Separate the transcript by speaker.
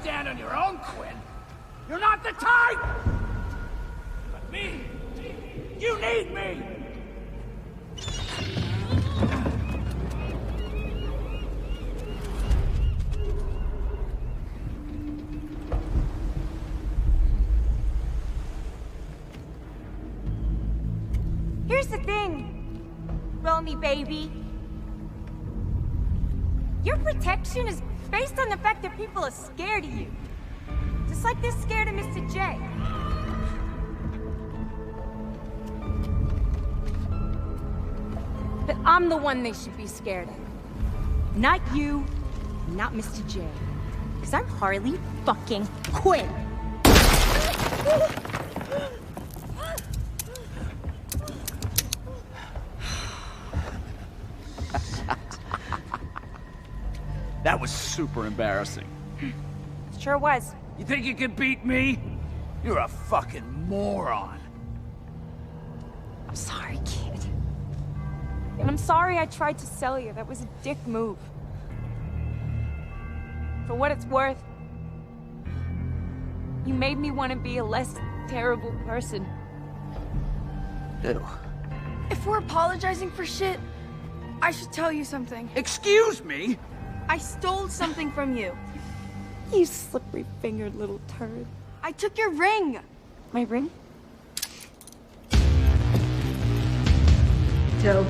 Speaker 1: stand on your own, Quinn. You're not the type! But me, you need me!
Speaker 2: Here's the thing, Romy baby. Your protection is based on the fact that people are scared of you. Just like they're scared of Mr. J. But I'm the one they should be scared of. Not you, not Mr. J. Because I'm Harley fucking Quinn.
Speaker 1: That was super embarrassing.
Speaker 2: Sure was.
Speaker 1: You think you could beat me? You're a fucking moron.
Speaker 2: I'm sorry, kid. And I'm sorry I tried to sell you. That was a dick move. For what it's worth, you made me want to be a less terrible person.
Speaker 1: Ew.
Speaker 3: If we're apologizing for shit, I should tell you something.
Speaker 1: Excuse me?
Speaker 3: I stole something from you.
Speaker 2: You slippery-fingered little turd.
Speaker 3: I took your ring.
Speaker 2: My ring?
Speaker 3: Dope.